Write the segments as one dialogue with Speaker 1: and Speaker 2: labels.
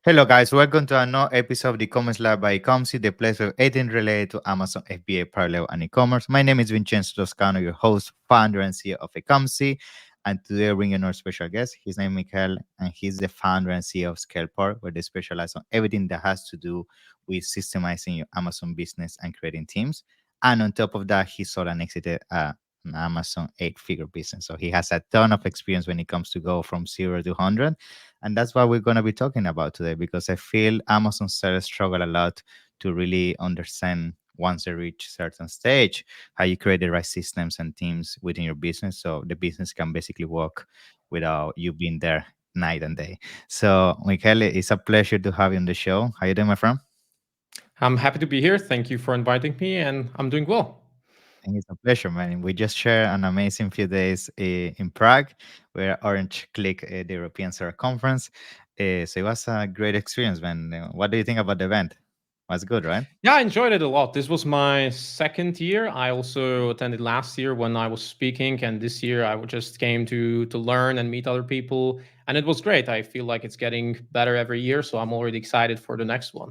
Speaker 1: Hello, guys. Welcome to another episode of the e-commerce lab by Ecomcy, the place where everything related to Amazon, FBA, parallel, and e-commerce. My name is Vincenzo Toscano, your host, founder, and CEO of Ecomcy. And today, we're bringing our special guest. His name is Michal, and he's the founder and CEO of Scalport, where they specialize on everything that has to do with systemizing your Amazon business and creating teams. And on top of that, he sold and exited an Amazon eight-figure business. So he has a ton of experience when it comes to go from 0 to 100, and that's what we're going to be talking about today, because I feel Amazon sellers struggle a lot to really understand once they reach certain stage how you create the right systems and teams within your business so the business can basically work without you being there night and day. So Michele, it's a pleasure to have you on the show. How you doing, my friend?
Speaker 2: I'm happy to be here. Thank you for inviting me, and I'm doing well.
Speaker 1: And it's a pleasure, man. We just shared an amazing few days in Prague, where Orange Click, the European Seller Conference. So it was a great experience, man. What do you think about the event? Was good, right?
Speaker 2: Yeah, I enjoyed it a lot. This was my second year. I also attended last year when I was speaking, and this year I just came to learn and meet other people, and it was great. I feel like it's getting better every year, so I'm already excited for the next one.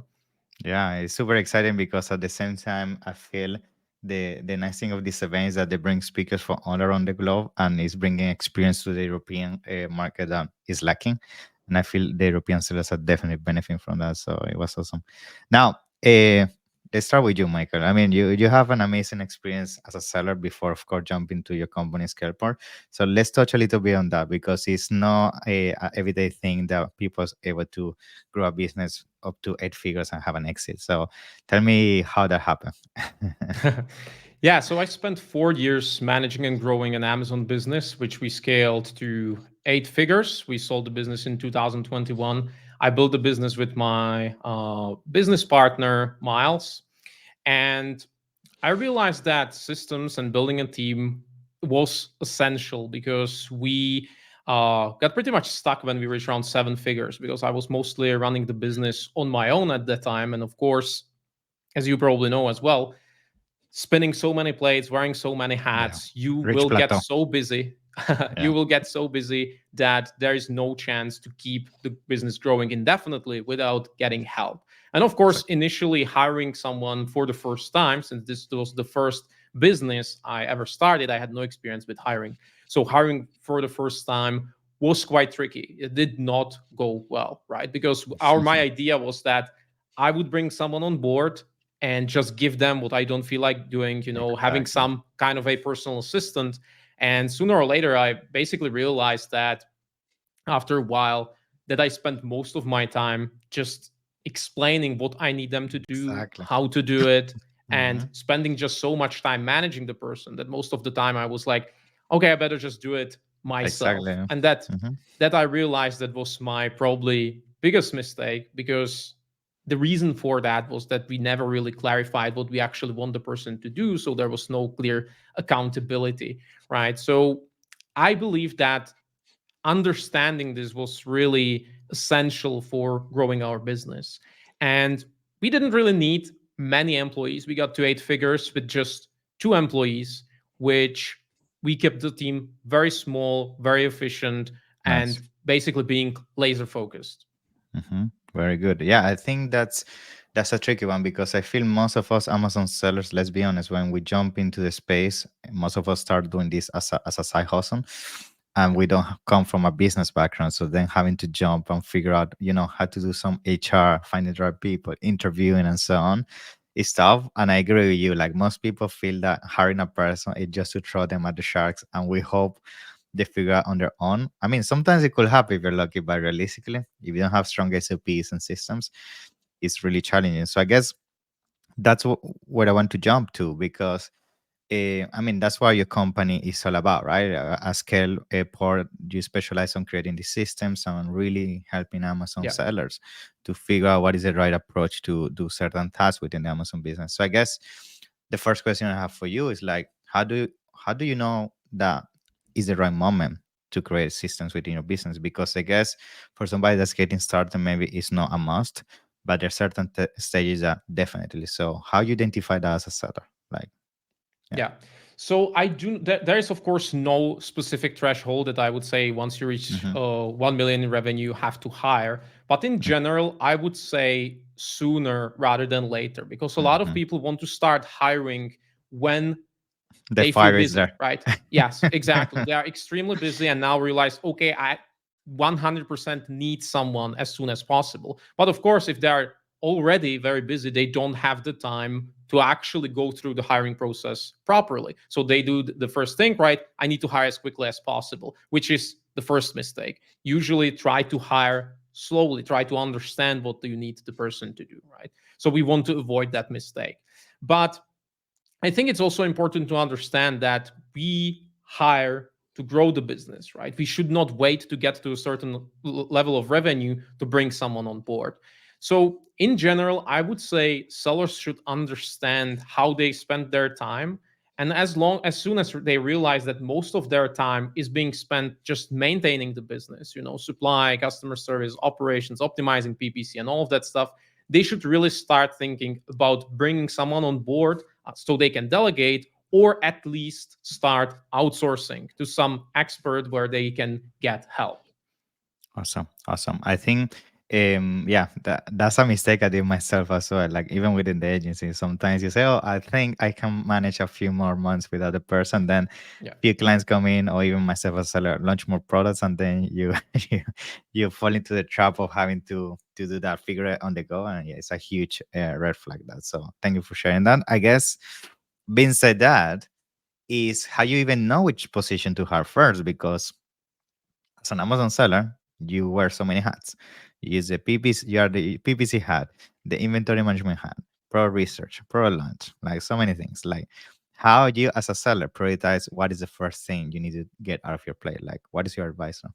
Speaker 1: Yeah, it's super exciting because at the same time, I feel the nice thing of this event is that they bring speakers from all around the globe and is bringing experience to the European market that is lacking. And I feel the European sellers are definitely benefiting from that. So it was awesome. Now, let's start with you, Michael. I mean, you have an amazing experience as a seller before, of course, jumping to your company Scalport. So let's touch a little bit on that because it's not a everyday thing that people are able to grow a business up to eight figures and have an exit. So tell me how that happened.
Speaker 2: Yeah, so I spent 4 years managing and growing an Amazon business, which we scaled to 8 figures. We sold the business in 2021. I built the business with my business partner, Miles. And I realized that systems and building a team was essential because we got pretty much stuck when we reached around 7 figures because I was mostly running the business on my own at that time. And of course, as you probably know as well, spinning so many plates, wearing so many
Speaker 1: Yeah.
Speaker 2: hats, you
Speaker 1: Rich
Speaker 2: will get
Speaker 1: plateau.
Speaker 2: so busy.
Speaker 1: Yeah.
Speaker 2: You will get so busy that there is no chance to keep the business growing indefinitely without getting help. And of course,
Speaker 1: Exactly.
Speaker 2: initially hiring someone for the first time, since this was the first business I ever started, I had no experience with hiring. So hiring for the first time was quite tricky. It did not go well, right? Because our my idea was that I would bring someone on board and just give them what I don't feel like doing, having
Speaker 1: Exactly.
Speaker 2: some kind of a personal assistant. And sooner or later, I basically realized that after a while, that I spent most of my time just explaining what I need them to do,
Speaker 1: Exactly.
Speaker 2: how to do it,
Speaker 1: Hmm.
Speaker 2: and spending just so much time managing the person that most of the time I was like, okay, I better just do it myself.
Speaker 1: Exactly.
Speaker 2: And that
Speaker 1: Hmm.
Speaker 2: that I realized that was my probably biggest mistake because the reason for that was that we never really clarified what we actually want the person to do. So there was no clear accountability, right? So I believe that understanding this was really essential for growing our business. And we didn't really need many employees. We got to 8 figures with just 2 employees, which we kept the team very small, very efficient,
Speaker 1: Nice.
Speaker 2: and basically being laser focused.
Speaker 1: Hmm. Very good. Yeah, I think that's a tricky one because I feel most of us Amazon sellers, let's be honest, when we jump into the space, most of us start doing this as a side hustle, and we don't come from a business background. So then having to jump and figure out, how to do some HR, finding the right people, interviewing, and so on, is tough. And I agree with you. Like most people feel that hiring a person is just to throw them at the sharks, and we hope they figure out on their own. I mean, sometimes it could happen if you're lucky, but realistically, if you don't have strong SOPs and systems, it's really challenging. So I guess that's what I want to jump to because I mean, that's what your company is all about, right? At Scale Airport, you specialize on creating the systems and really helping Amazon
Speaker 2: Yeah.
Speaker 1: sellers to figure out what is the right approach to do certain tasks within the Amazon business. So I guess the first question I have for you is like, how do you know that is the right moment to create systems within your business? Because I guess for somebody that's getting started, maybe it's not a must, but there are certain stages that definitely. So how you identify that as a seller? Like, yeah.
Speaker 2: Yeah. So there is of course no specific threshold that I would say once you reach
Speaker 1: Mm-hmm.
Speaker 2: 1 million in revenue, you have to hire. But in general, I would say sooner rather than later, because a lot of
Speaker 1: Mm-hmm.
Speaker 2: people want to start hiring when
Speaker 1: The
Speaker 2: they feel
Speaker 1: fire is
Speaker 2: busy,
Speaker 1: there.
Speaker 2: right? Yes, exactly. They are extremely busy and now realize, okay, I 100% need someone as soon as possible. But of course, if they are already very busy, they don't have the time to actually go through the hiring process properly. So they do the first thing, right? I need to hire as quickly as possible, which is the first mistake. Usually try to hire slowly, try to understand what do you need the person to do, right? So we want to avoid that mistake. But I think it's also important to understand that we hire to grow the business, right? We should not wait to get to a certain level of revenue to bring someone on board. So, in general, I would say sellers should understand how they spend their time. And as soon as they realize that most of their time is being spent just maintaining the business, supply, customer service, operations, optimizing PPC, and all of that stuff, they should really start thinking about bringing someone on board so they can delegate or at least start outsourcing to some expert where they can get help.
Speaker 1: Awesome, awesome. I think, yeah, that's a mistake I did myself as well. Like even within the agency, sometimes you say, "Oh, I think I can manage a few more months without the person." Then
Speaker 2: Yeah.
Speaker 1: few clients come in, or even myself as a seller, launch more products, and then you you, you fall into the trap of having to do that, figure it on the go, and yeah, it's a huge red flag. That so, thank you for sharing that. I guess, being said that, is how you even know which position to hire first, because as an Amazon seller, you wear so many hats. You use the PPC, you are the PPC hat, the inventory management hat, pro research, pro launch, like so many things. Like how you as a seller prioritize what is the first thing you need to get out of your plate? Like what is your advice on?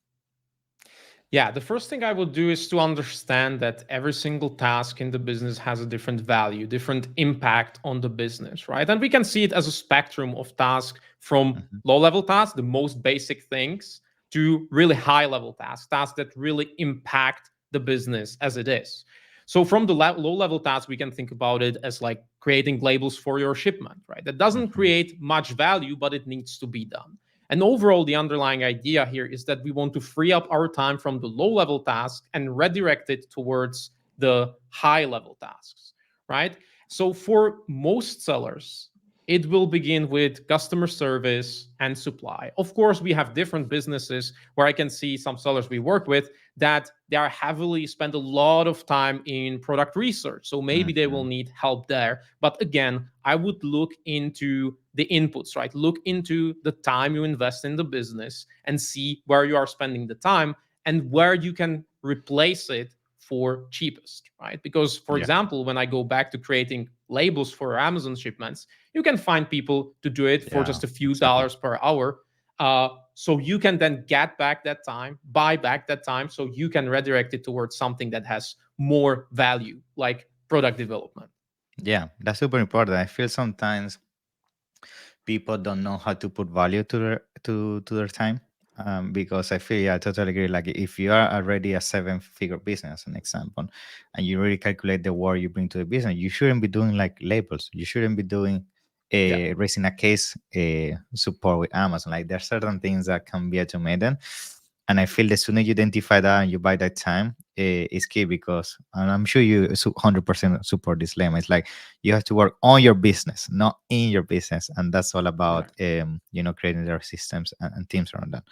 Speaker 2: Yeah, the first thing I would do is to understand that every single task in the business has a different value, different impact on the business, right? And we can see it as a spectrum of tasks from
Speaker 1: Mhm.
Speaker 2: low level tasks, the most basic things, to really high level tasks, tasks that really impact the business as it is. So from the low level tasks, we can think about it as like creating labels for your shipment, right? That doesn't
Speaker 1: Mhm.
Speaker 2: create much value, but it needs to be done. And overall, the underlying idea here is that we want to free up our time from the low level task and redirect it towards the high level tasks, right? So for most sellers, it will begin with customer service and supply. Of course, we have different businesses where I can see some sellers we work with that they are heavily spend a lot of time in product research. So maybe they will
Speaker 1: Mhm.
Speaker 2: need help there. But again, I would look into the inputs, right? Look into the time you invest in the business and see where you are spending the time and where you can replace it for cheapest, right? Because, for
Speaker 1: Yeah.
Speaker 2: example, when I go back to creating labels for Amazon shipments, you can find people to do it for
Speaker 1: Yeah.
Speaker 2: just a few
Speaker 1: Exactly.
Speaker 2: dollars per hour. So you can then get back that time, buy back that time, so you can redirect it towards something that has more value, like product development.
Speaker 1: Yeah, that's super important. I feel sometimes people don't know how to put value to their time, because I feel, yeah, I totally agree. Like if you are already a seven-figure business, an example, and you really calculate the work you bring to the business, you shouldn't be doing like labels, you shouldn't be doing
Speaker 2: Yeah,
Speaker 1: raising a case support with Amazon. Like there are certain things that can be automated, and I feel the sooner you identify that and you buy that time, is key. Because, and I'm sure you 100% support this lemma, it's like you have to work on your business, not in your business, and that's all about
Speaker 2: exactly.
Speaker 1: creating their systems and teams around that.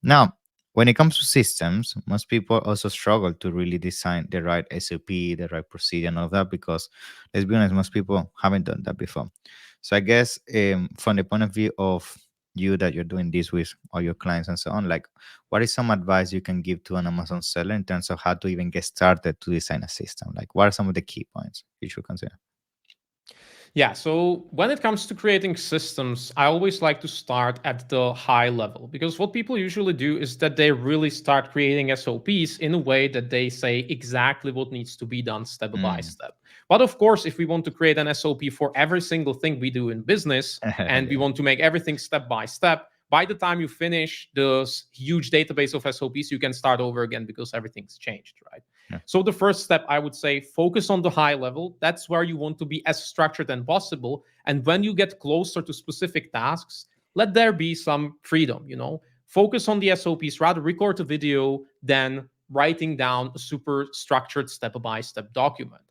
Speaker 1: Now, when it comes to systems, most people also struggle to really design the right SOP, the right procedure, and all of that, because let's be honest, most people haven't done that before. So I guess, from the point of view of you that you're doing this with all your clients and so on, like what is some advice you can give to an Amazon seller in terms of how to even get started to design a system? Like what are some of the key points you should consider?
Speaker 2: Yeah, so when it comes to creating systems, I always like to start at the high level, because what people usually do is that they really start creating SOPs in a way that they say exactly what needs to be done step by
Speaker 1: Mm.
Speaker 2: step. But of course, if we want to create an SOP for every single thing we do in business and we
Speaker 1: Yeah.
Speaker 2: want to make everything step by step, by the time you finish this huge database of SOPs, you can start over again because everything's changed, right?
Speaker 1: Yeah.
Speaker 2: So the first step, I would say, focus on the high level. That's where you want to be as structured as possible. And when you get closer to specific tasks, let there be some freedom, focus on the SOPs, rather record a video than writing down a super structured step-by-step document.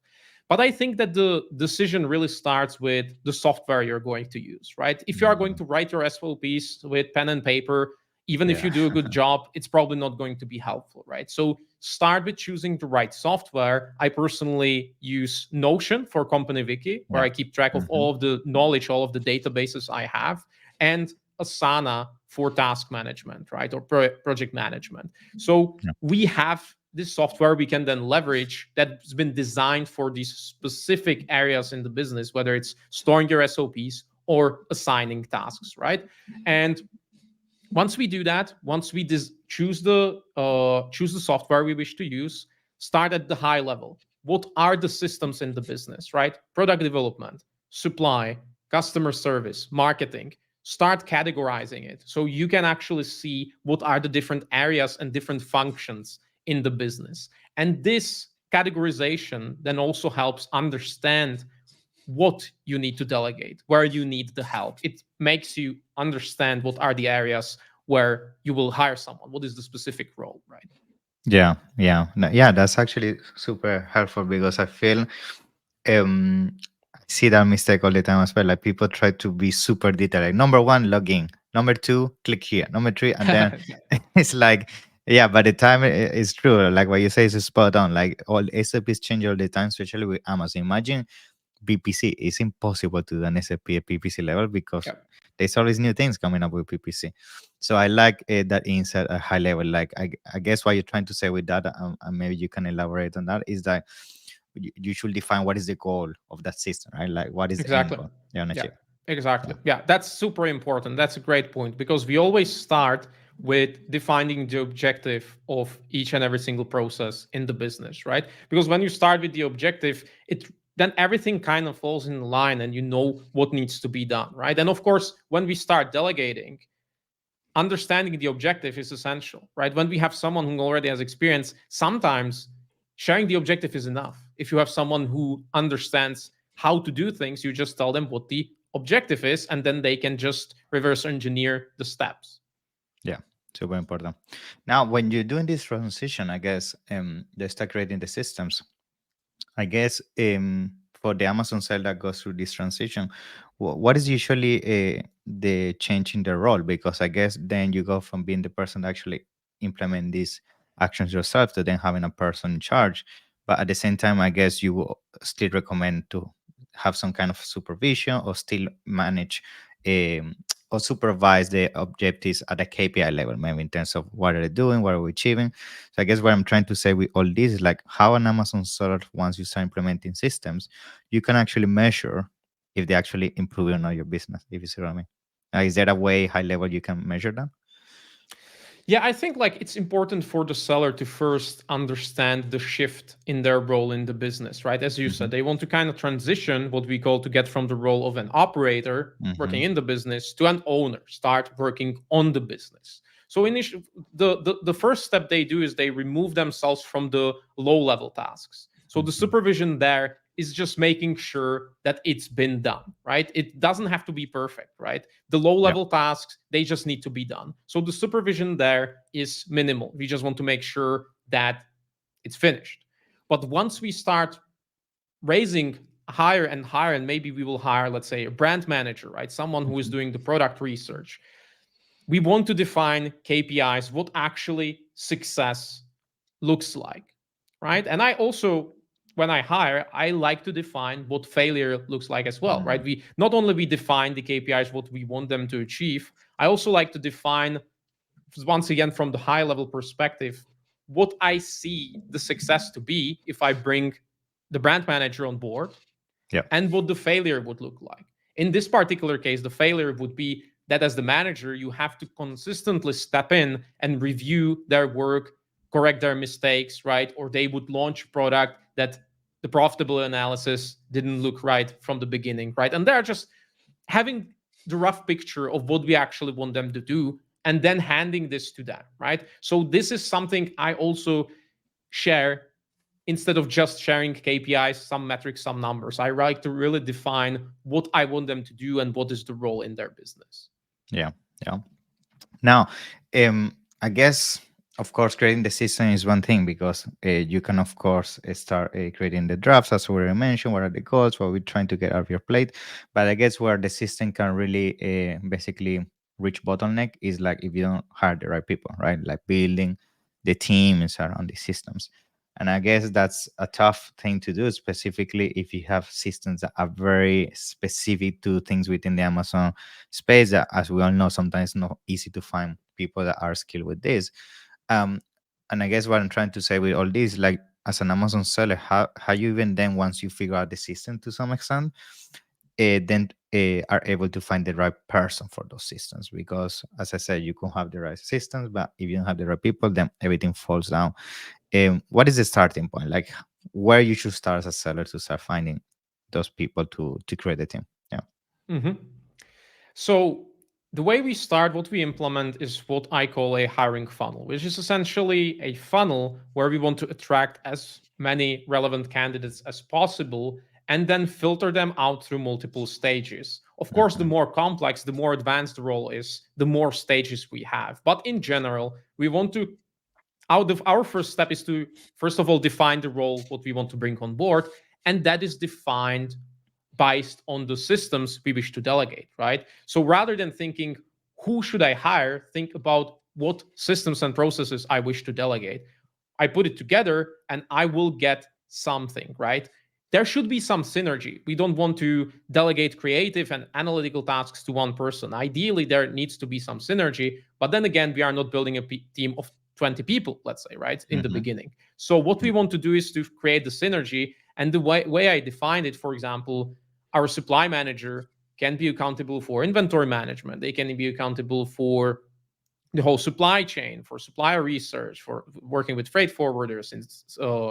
Speaker 2: But I think that the decision really starts with the software you're going to use, right? If you are going
Speaker 1: Mm,
Speaker 2: to write your SOPs with pen and paper, even if
Speaker 1: yeah.
Speaker 2: you do a good job, it's probably not going to be helpful, right? So start with choosing the right software. I personally use Notion for Company Wiki, where
Speaker 1: Yeah.
Speaker 2: I keep track of
Speaker 1: Hmm.
Speaker 2: all of the knowledge, all of the databases I have, and Asana for task management, right? Or project management. So
Speaker 1: Yeah.
Speaker 2: we have this software we can then leverage that's been designed for these specific areas in the business, whether it's storing your SOPs or assigning tasks, right? And once we do that, once we choose the software we wish to use, start at the high level. What are the systems in the business, right? Product development, supply, customer service, marketing. Start categorizing it so you can actually see what are the different areas and different functions in the business. And this categorization then also helps understand what you need to delegate, where you need the help. It makes you understand what are the areas where you will hire someone, what is the specific role, right?
Speaker 1: Yeah, yeah, yeah. That's actually super helpful because I feel I see that mistake all the time as well. Like people try to be super detailed. Like number one, log in. Number two, click here. Number three, and then
Speaker 2: Yeah,
Speaker 1: it's like, yeah. By the time it's true, like what you say is spot on. Like all SAPs change all the time, especially with Amazon. Imagine PPC. It's impossible to do an SAP at PPC level because
Speaker 2: yeah,
Speaker 1: there's always new things coming up with PPC. So I like that insight at high level. Like I guess what you're trying to say with that, and maybe you can elaborate on that, is that you should define what is the goal of that system, right? Like what is the end
Speaker 2: exactly.
Speaker 1: goal you want to
Speaker 2: Yeah,
Speaker 1: achieve?
Speaker 2: exactly.
Speaker 1: Yeah.
Speaker 2: Yeah, that's super important. That's a great point because we always start with defining the objective of each and every single process in the business, right? Because when you start with the objective, it then everything kind of falls in line and you know what needs to be done, right? And of course, when we start delegating, understanding the objective is essential, right? When we have someone who already has experience, sometimes sharing the objective is enough. If you have someone who understands how to do things, you just tell them what the objective is, and then they can just reverse engineer the steps.
Speaker 1: Yeah, super important. Now, when you're doing this transition, I guess they start creating the systems. I guess for the Amazon side that goes through this transition, what is usually the change in the role? Because I guess then you go from being the person that actually implement these actions yourself to then having a person in charge. But at the same time, I guess you will still recommend to have some kind of supervision or still manage um, or supervise the objectives at a KPI level, maybe in terms of what are they doing, what are we achieving. So I guess what I'm trying to say with all this is like how an Amazon seller, once you start implementing systems, you can actually measure if they're actually improving on your business, if you see what I mean. Is there a way high level you can measure that?
Speaker 2: Yeah, I think like it's important for the seller to first understand the shift in their role in the business, right? As you
Speaker 1: Hmm.
Speaker 2: said, they want to kind of transition what we call to get from the role of an operator working
Speaker 1: Hmm.
Speaker 2: in the business to an owner, start working on the business. So initially, the first step they do is they remove themselves from the low level tasks. So the
Speaker 1: Hmm.
Speaker 2: supervision there is just making sure that it's been done, right? It doesn't have to be perfect, right? The low
Speaker 1: Yeah.
Speaker 2: level tasks, they just need to be done. So the supervision there is minimal. We just want to make sure that it's finished. But once we start raising higher and higher, and maybe we will hire, let's say, a brand manager, right? Someone who is
Speaker 1: Hmm.
Speaker 2: doing the product research. We want to define KPIs, what actually success looks like, right? And I also, when I hire, I like to define what failure looks like as well, right?
Speaker 1: Hmm.
Speaker 2: We not only we define the KPIs, what we want them to achieve, I also like to define, once again, from the high level perspective, what I see the success to be if I bring the brand manager on board
Speaker 1: Yeah.
Speaker 2: and what the failure would look like. In this particular case, the failure would be that as the manager, you have to consistently step in and review their work, correct their mistakes, right? Or they would launch a product that the profitable analysis didn't look right from the beginning, right? And they're just having the rough picture of what we actually want them to do and then handing this to them, right? So this is something I also share instead of just sharing KPIs, some metrics, some numbers. I like to really define what I want them to do and what is the role in their business.
Speaker 1: Yeah. Yeah. Now, I guess, of course, creating the system is one thing because you can, of course, start creating the drafts, as we already mentioned. What are the goals? What we're trying to get out of your plate. But I guess where the system can really basically reach bottleneck is like if you don't hire the right people, right? Like building the teams around the systems. And I guess that's a tough thing to do, specifically if you have systems that are very specific to things within the Amazon space that, as we all know, sometimes not easy to find people that are skilled with this. Um, and I guess what I'm trying to say with all this, like as an Amazon seller, how you even then once you figure out the system to some extent, then are able to find the right person for those systems. Because as I said, you can have the right systems, but if you don't have the right people, then everything falls down. What is the starting point? Like where you should start as a seller to start finding those people to create a team? Yeah.
Speaker 2: Mhm. So the way we start, what we implement is what I call a hiring funnel, which is essentially a funnel where we want to attract as many relevant candidates as possible and then filter them out through multiple stages. Of course, the
Speaker 1: Mhm.
Speaker 2: more complex, the more advanced the role is, the more stages we have. But in general, we want to out of our first step is to first of all define the role what we want to bring on board, and that is defined based on the systems we wish to delegate, right? So rather than thinking who should I hire, think about what systems and processes I wish to delegate. I put it together and I will get something, right? There should be some synergy. We don't want to delegate creative and analytical tasks to one person. Ideally, there needs to be some synergy, but then again, we are not building a team of 20 people, let's say, right, in the
Speaker 1: Mhm.
Speaker 2: beginning. So, what we
Speaker 1: Yeah.
Speaker 2: want to do is to create the synergy. And the way I defined it, for example, our supply manager can be accountable for inventory management, they can be accountable for the whole supply chain, for supplier research, for working with freight forwarders,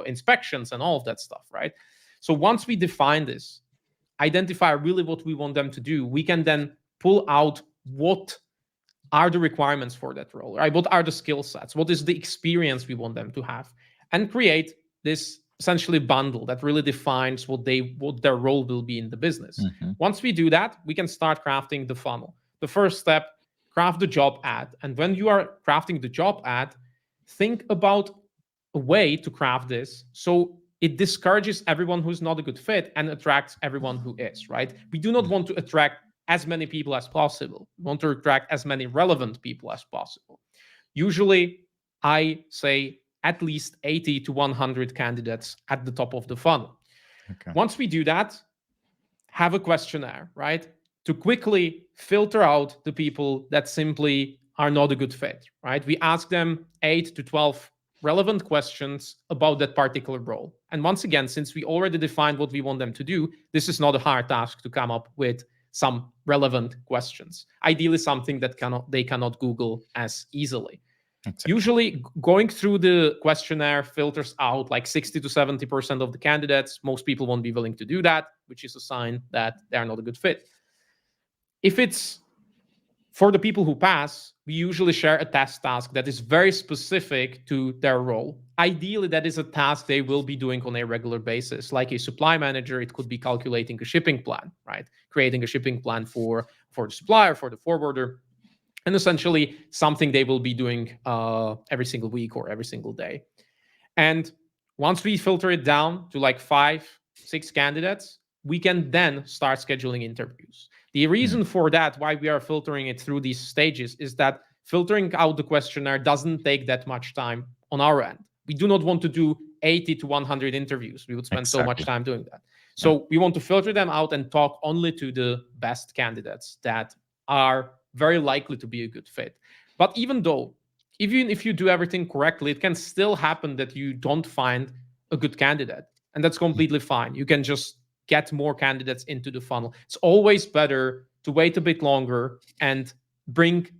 Speaker 2: inspections, and all of that stuff, right? So once we define this, identify really what we want them to do, we can then pull out what are the requirements for that role, right? What are the skill sets? What is the experience we want them to have? And create this essentially bundle that really defines what their role will be in the business.
Speaker 1: Mhm.
Speaker 2: Once we do that, we can start crafting the funnel. The first step, craft the job ad. And when you are crafting the job ad, think about a way to craft this so it discourages everyone who's not a good fit and attracts everyone who is, right? We do not want to attract as many people as possible. We want to attract as many relevant people as possible. Usually, I say at least 80 to 100 candidates at the top of the funnel.
Speaker 1: Okay.
Speaker 2: Once we do that, have a questionnaire, right? To quickly filter out the people that simply are not a good fit, right? We ask them 8 to 12 relevant questions about that particular role. And once again, since we already defined what we want them to do, this is not a hard task to come up with some relevant questions. Ideally, something that they cannot Google as easily.
Speaker 1: Exactly.
Speaker 2: Usually, going through the questionnaire filters out like 60 to 70% of the candidates. Most people won't be willing to do that, which is a sign that they are not a good fit. If it's for the people who pass, we usually share a test task that is very specific to their role. Ideally, that is a task they will be doing on a regular basis. Like a supply manager, it could be calculating a shipping plan, right? Creating a shipping plan for the supplier, for the forwarder, and essentially something they will be doing every single week or every single day. And once we filter it down to like 5, 6 candidates, we can then start scheduling interviews. The
Speaker 1: Mm.
Speaker 2: reason for that, why we are filtering it through these stages, is that filtering out the questionnaire doesn't take that much time on our end. We do not want to do 80 to 100 interviews. We would spend so much
Speaker 1: Exactly.
Speaker 2: time doing that.
Speaker 1: Yeah.
Speaker 2: So we want to filter them out and talk only to the best candidates that are very likely to be a good fit. But even if you do everything correctly, it can still happen that you don't find a good candidate. And that's completely fine. You can just get more candidates into the funnel. It's always better to wait a bit longer and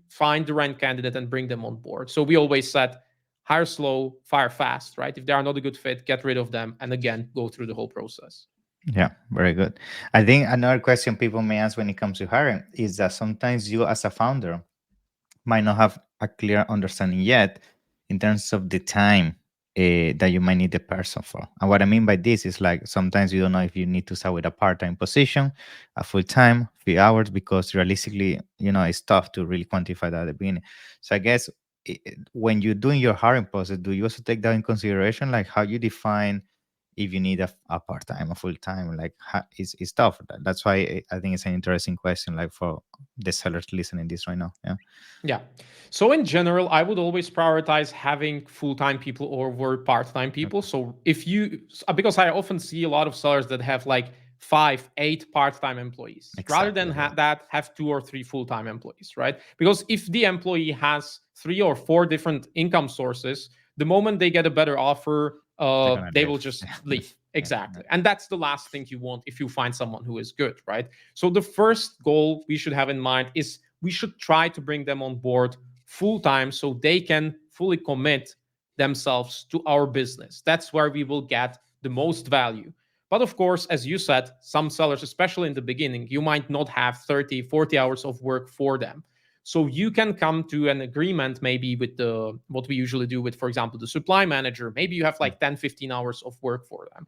Speaker 2: find the right candidate and bring them on board. So we always said hire slow, fire fast, right? If they are not a good fit, get rid of them and again go through the whole process.
Speaker 1: Yeah, very good. I think another question people may ask when it comes to hiring is that sometimes you, as a founder, might not have a clear understanding yet in terms of the time that you might need the person for. And what I mean by this is like sometimes you don't know if you need to start with a part-time position, a full-time, few hours, because realistically, it's tough to really quantify that at the beginning. So I guess when you're doing your hiring process, do you also take that in consideration, like how you define if you need a part-time, a full-time, like how, it's tough. That's why I think it's an interesting question, like for the sellers listening this right now. Yeah.
Speaker 2: Yeah. So in general, I would always prioritize having full-time people over part-time people.
Speaker 1: Okay.
Speaker 2: So if you, because I often see a lot of sellers that have like five, eight part-time employees, rather than
Speaker 1: Exactly. Yeah.
Speaker 2: that have two or three full-time employees, right? Because if the employee has three or four different income sources, the moment they get a better offer,
Speaker 1: They're gonna
Speaker 2: they
Speaker 1: live.
Speaker 2: will just
Speaker 1: Yeah.
Speaker 2: leave.
Speaker 1: Yeah. Yeah.
Speaker 2: Exactly. And that's the last thing you want if you find someone who is good, right? So the first goal we should have in mind is we should try to bring them on board full time so they can fully commit themselves to our business. That's where we will get the most value. But of course, as you said, some sellers, especially in the beginning, you might not have 30, 40 hours of work for them. So you can come to an agreement maybe with the what we usually do with, for example, the supply manager. Maybe you have
Speaker 1: Mm.
Speaker 2: like 10, 15 hours of work for them.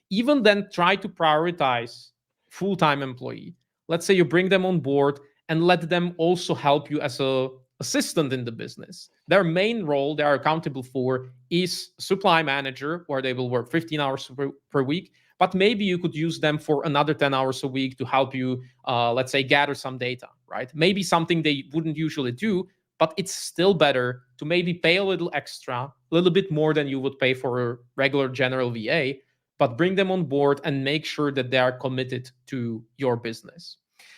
Speaker 2: Even then, try to prioritize full-time employee. Let's say you bring them on board and let them also help you as a assistant in the business. Their main role they are accountable for is supply manager, where they will work 15 hours per week. But maybe you could use them for another 10 hours a week to help you, let's say, gather some data, right? Maybe something they wouldn't usually do, but it's still better to maybe pay a little extra, a little bit more than you would pay for a regular general VA, but bring them on board and make sure that they are committed to your business.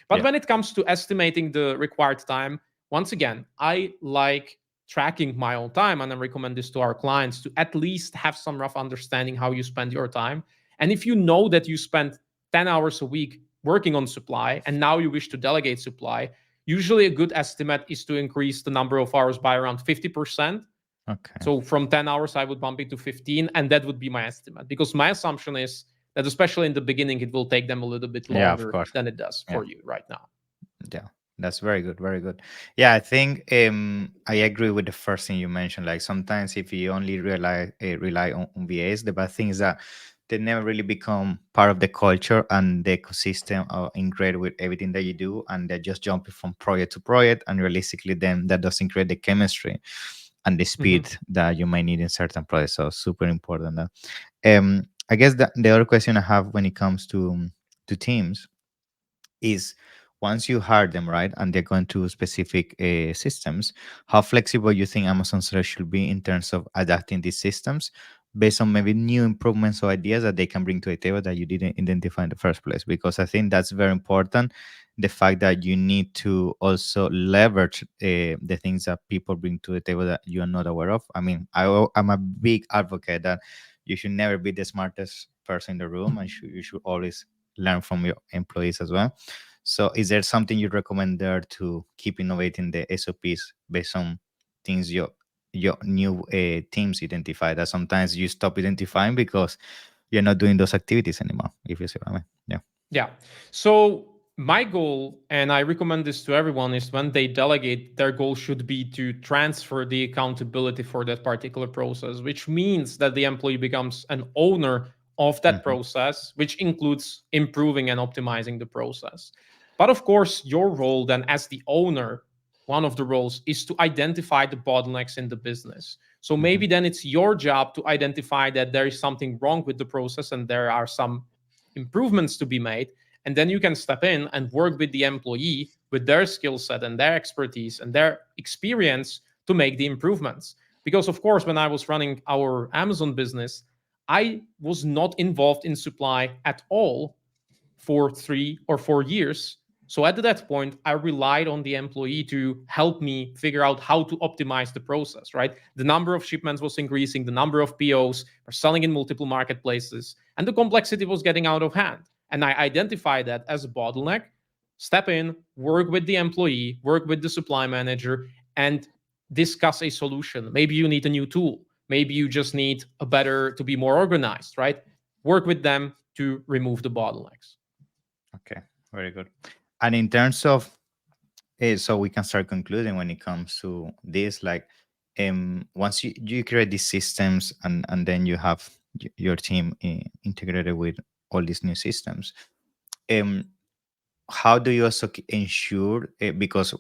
Speaker 2: But
Speaker 1: Yeah.
Speaker 2: when it comes to estimating the required time, once again, I like tracking my own time, and I recommend this to our clients to at least have some rough understanding how you spend your time. And if you know that you spend 10 hours a week working on supply and now you wish to delegate supply, usually a good estimate is to increase the number of hours by around 50%.
Speaker 1: Okay.
Speaker 2: So from 10 hours, I would bump it to 15, and that would be my estimate. Because my assumption is that, especially in the beginning, it will take them a little bit
Speaker 1: Yeah, of
Speaker 2: longer
Speaker 1: course.
Speaker 2: than it does
Speaker 1: Yeah.
Speaker 2: for you right now.
Speaker 1: Yeah, that's very good, very good. Yeah, I think I agree with the first thing you mentioned. Like sometimes if you only rely on VAs, the bad thing is that they never really become part of the culture and the ecosystem or integrate with everything that you do, and they're just jumping from project to project. And realistically, then that doesn't create the chemistry and the
Speaker 2: Mhm.
Speaker 1: speed that you might need in certain projects. So super important. I guess that the other question I have when it comes to teams is once you hire them, right, and they're going to specific systems, how flexible you think Amazon sellers should be in terms of adapting these systems based on maybe new improvements or ideas that they can bring to the table that you didn't identify in the first place? Because I think that's very important. The fact that you need to also leverage the things that people bring to the table that you are not aware of. I mean, I'm a big advocate that you should never be the smartest person in the room, and you should always learn from your employees as well. So, is there something you recommend there to keep innovating the SOPs based on things your new teams identify that sometimes you stop identifying because you're not doing those activities anymore? If you see what I mean, yeah.
Speaker 2: Yeah. So my goal, and I recommend this to everyone, is when they delegate, their goal should be to transfer the accountability for that particular process, which means that the employee becomes an owner of that
Speaker 1: Hmm.
Speaker 2: process, which includes improving and optimizing the process. But of course, your role then as the owner, one of the roles is to identify the bottlenecks in the business. So
Speaker 1: Hmm.
Speaker 2: maybe then it's your job to identify that there is something wrong with the process and there are some improvements to be made. And then you can step in and work with the employee with their skill set and their expertise and their experience to make the improvements. Because, of course, when I was running our Amazon business, I was not involved in supply at all for 3 or 4 years. So at that point, I relied on the employee to help me figure out how to optimize the process, right? The number of shipments was increasing, the number of POs were selling in multiple marketplaces, and the complexity was getting out of hand. And I identified that as a bottleneck, step in, work with the employee, work with the supply manager, and discuss a solution. Maybe you need a new tool. Maybe you just need a better to be more organized, right? Work with them to remove the bottlenecks.
Speaker 1: Okay, very good. And in terms of so we can start concluding when it comes to this, like Once you create these systems, and then you have your team integrated with all these new systems, um, how do you also ensure, because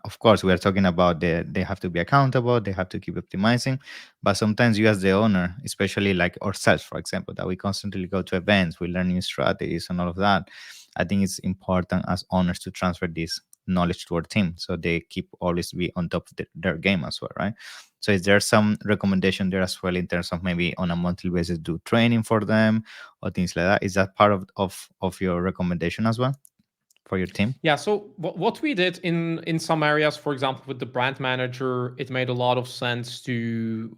Speaker 1: of course we are talking about they have to be accountable, they have to keep optimizing, but sometimes you as the owner, especially like ourselves for example, that we constantly go to events, we learn new strategies and all of that. I think it's important as owners to transfer this knowledge to our team so they keep always be on top of their game as well, right? So is there some recommendation there as well in terms of maybe on a monthly basis do training for them or things like that? Is that part of your recommendation as well for your team?
Speaker 2: Yeah, so what we did in some areas, for example, with the brand manager, it made a lot of sense to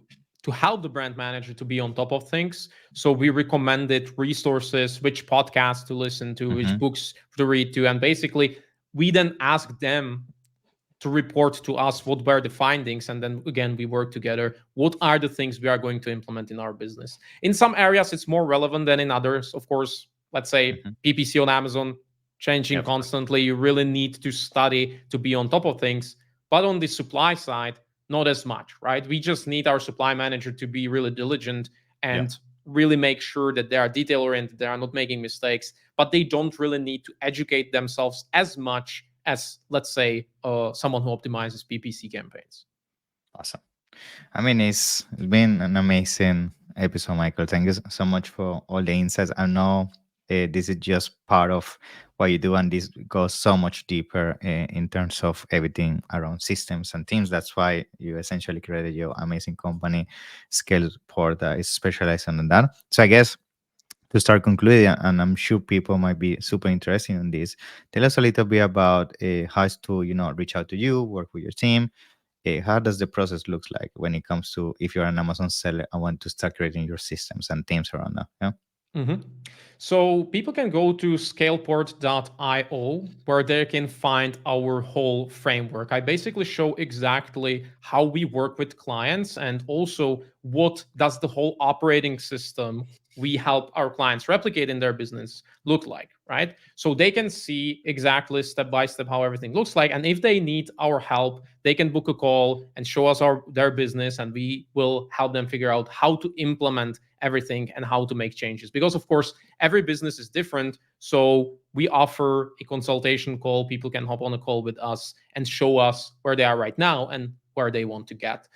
Speaker 2: help the brand manager to be on top of things. So we recommended resources, which podcasts to listen to, which
Speaker 1: Mm-hmm.
Speaker 2: books to read to, and basically we then asked them to report to us what were the findings, and then again we work together, what are the things we are going to implement in our business. In some areas it's more relevant than in others, of course. Let's say
Speaker 1: Mm-hmm.
Speaker 2: PPC on Amazon,
Speaker 1: Yeah,
Speaker 2: changing
Speaker 1: of course.
Speaker 2: constantly, you really need to study to be on top of things. But on the supply side, not as much, right? We just need our supply manager to be really diligent
Speaker 1: Yeah,
Speaker 2: and really make sure that they are detail oriented, they are not making mistakes, but they don't really need to educate themselves as much as, let's say, someone who optimizes PPC campaigns.
Speaker 1: awesome. I mean, it's been an amazing episode, Michael. Thank you so much for all the insights. I know this is just part of what you do, and this goes so much deeper in terms of everything around systems and teams. That's why you essentially created your amazing company, Scaleport, that is specialized in that. So I guess to start concluding, and I'm sure people might be super interested in this, tell us a little bit about how to, reach out to you, work with your team. How does the process looks like when it comes to if you're an Amazon seller and want to start creating your systems and teams around that? Yeah.
Speaker 2: Mhm. So people can go to scaleport.io where they can find our whole framework. I basically show exactly how we work with clients and also what does the whole operating system we help our clients replicate in their business look like, right? So they can see exactly step by step how everything looks like, and if they need our help, they can book a call and show us their business, and we will help them figure out how to implement everything and how to make changes. Because of course, every business is different. So we offer a consultation call. People can hop on a call with us and show us where they are right now and where they want to get.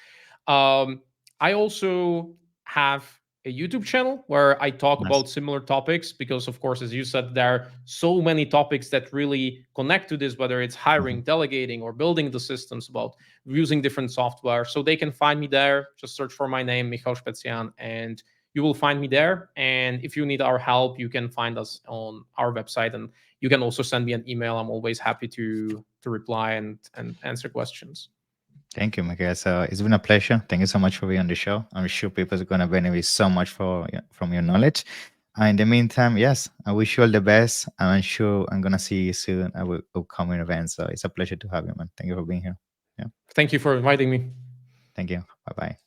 Speaker 2: I also have a YouTube channel where I talk
Speaker 1: Nice.
Speaker 2: about similar topics because, of course, as you said, there are so many topics that really connect to this, whether it's
Speaker 1: Mhm.
Speaker 2: hiring, delegating, or building the systems, about using different software. So they can find me there. Just search for my name, Michal Špecián, and you will find me there. And if you need our help, you can find us on our website, and you can also send me an email. I'm always happy to reply and answer questions.
Speaker 1: Thank you, Miguel. So it's been a pleasure. Thank you so much for being on the show. I'm sure people are going to benefit so much from your knowledge. In the meantime, yes, I wish you all the best. And I'm sure I'm going to see you soon at upcoming events. So it's a pleasure to have you, man. Thank you for being here. Yeah.
Speaker 2: Thank you for inviting me.
Speaker 1: Thank you. Bye bye.